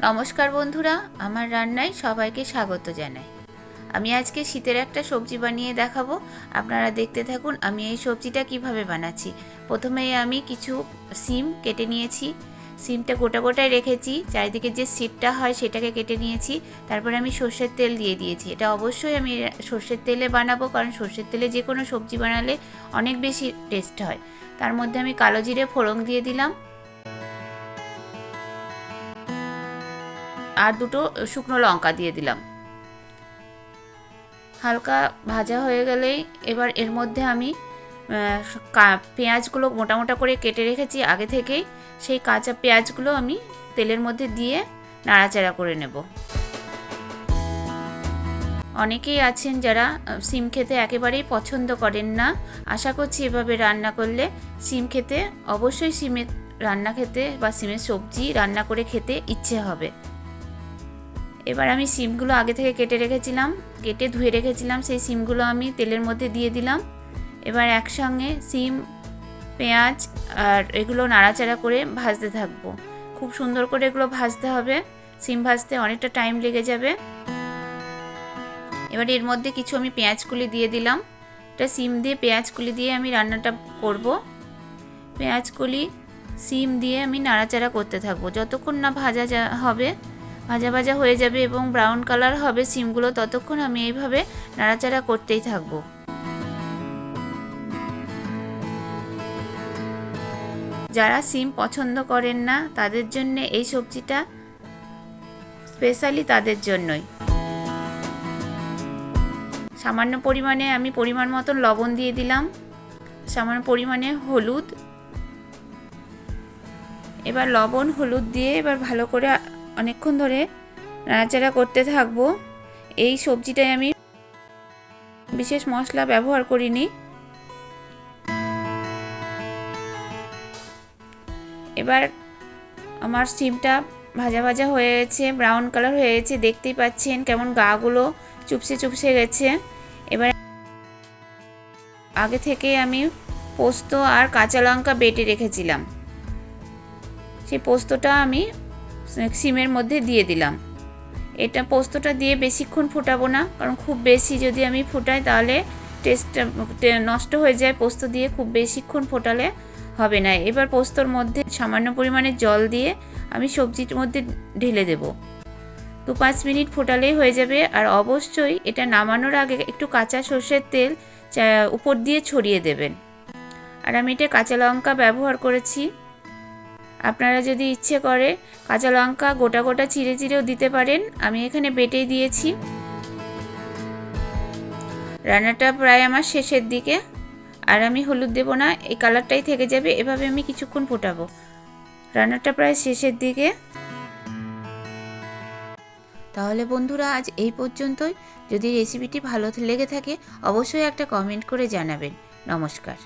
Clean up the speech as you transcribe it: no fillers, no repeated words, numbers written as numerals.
নমস্কার বন্ধুরা, আমার রান্নায় সবাইকে স্বাগত জানাই। আমি আজকে শীতের একটা সবজি বানিয়ে দেখাবো। আপনারা দেখতে থাকুন আমি এই সবজিটা কিভাবে বানাচ্ছি। প্রথমেই আমি কিছু সিম কেটে নিয়েছি। সিমটা গোটা গোটায় রেখেছি, চারিদিকে যে সিডটা হয় সেটাকে কেটে নিয়েছি। তারপরে আমি সর্ষের তেল দিয়ে দিয়েছি। এটা অবশ্যই আমি সর্ষের তেলে বানাবো, কারণ সর্ষের তেলে যে কোনো সবজি বানালে অনেক বেশি টেস্ট হয়। তার মধ্যে আমি কালো জিরে ফোড়ন দিয়ে দিলাম, আর দুটো শুকনো লঙ্কা দিয়ে দিলাম। হালকা ভাজা হয়ে গেলেই এবার এর মধ্যে আমি পেঁয়াজগুলো মোটা মোটা করে কেটে রেখেছি আগে থেকেই, সেই কাঁচা পেঁয়াজগুলো আমি তেলের মধ্যে দিয়ে নাড়াচাড়া করে নেব। অনেকেই আছেন যারা সিম খেতে একেবারেই পছন্দ করেন না। আশা করছি এভাবে রান্না করলে সিম খেতে, অবশ্যই সিমের রান্না খেতে বা সিমের সবজি রান্না করে খেতে ইচ্ছে হবে। এবার আমি সিমগুলো আগে থেকে কেটে ধুয়ে রেখেছিলাম, সেই সিমগুলো আমি তেলের মধ্যে দিয়ে দিলাম। এবার একসঙ্গে সিম, পেঁয়াজ আর এগুলো নাড়াচাড়া করে ভাজতে থাকবো। খুব সুন্দর করে এগুলো ভাজতে হবে, সিম ভাজতে অনেকটা টাইম লেগে যাবে। এবার এর মধ্যে কিছু আমি পেঁয়াজ কুলি দিয়ে দিলাম। এটা সিম দিয়ে পেঁয়াজ কুলি দিয়ে আমি রান্নাটা করব। পেঁয়াজ কুলি সিম দিয়ে আমি নাড়াচাড়া করতে থাকবো যতক্ষণ না ভাজা ভাজা হয়ে যাবে এবং ব্রাউন কালার হবে সিমগুলো, ততক্ষণ আমি এইভাবে নাড়াচাড়া করতেই থাকবো। যারা সিম পছন্দ করেন না তাদের জন্য এই সবজিটা স্পেশালি তাদের জন্যই। সামান্য পরিমাণে আমি পরিমাণ মতন লবণ দিয়ে দিলাম, সামান্য পরিমাণে হলুদ। এবার লবণ হলুদ দিয়ে এবার ভালো করে অনেকক্ষণ ধরে নাড়াচাড়া করতে থাকবো। এই সবজিটায় আমি বিশেষ মশলা ব্যবহার করিনি। এবার আমার সিমটা ভাজা ভাজা হয়ে গেছে, ব্রাউন কালার হয়ে গেছে, দেখতেই পাচ্ছেন কেমন গাগুলো চুপসে চুপসে গেছে। এবার আগে থেকে আমি পোস্ত আর কাঁচা লঙ্কা বেটে রেখেছিলাম, সেই পোস্তটা আমি সিমের মধ্যে দিয়ে দিলাম। এটা পোস্তটা দিয়ে বেশিক্ষণ ফোটাবো না, কারণ খুব বেশি যদি আমি ফোটাই তাহলে টেস্টটা নষ্ট হয়ে যায়। পোস্ত দিয়ে খুব বেশিক্ষণ ফোটালে হবে না। এবার পোস্তর মধ্যে সামান্য পরিমাণে জল দিয়ে আমি সবজির মধ্যে ঢেলে দেব। 2-5 মিনিট ফোটালেই হয়ে যাবে। আর অবশ্যই এটা নামানোর আগে একটু কাঁচা সর্ষের তেল উপর দিয়ে ছড়িয়ে দেবেন। আর আমি এটা কাঁচা লঙ্কা ব্যবহার করেছি। আপনারা যদি ইচ্ছে করে কাঁচা লঙ্কা গোটা গোটা চিড়ে চিড়েও দিতে পারেন, আমি এখানে বেটেই দিয়েছি। রান্নাটা প্রায় আমার শেষের দিকে, আর আমি হলুদ দেব না, এই কালারটাই থেকে যাবে। এভাবে আমি কিছুক্ষণ ফোটাবো। রান্নাটা প্রায় শেষের দিকে। তাহলে বন্ধুরা আজ এই পর্যন্তই। যদি রেসিপিটি ভালো লেগে থাকে অবশ্যই একটা কমেন্ট করে জানাবেন। নমস্কার।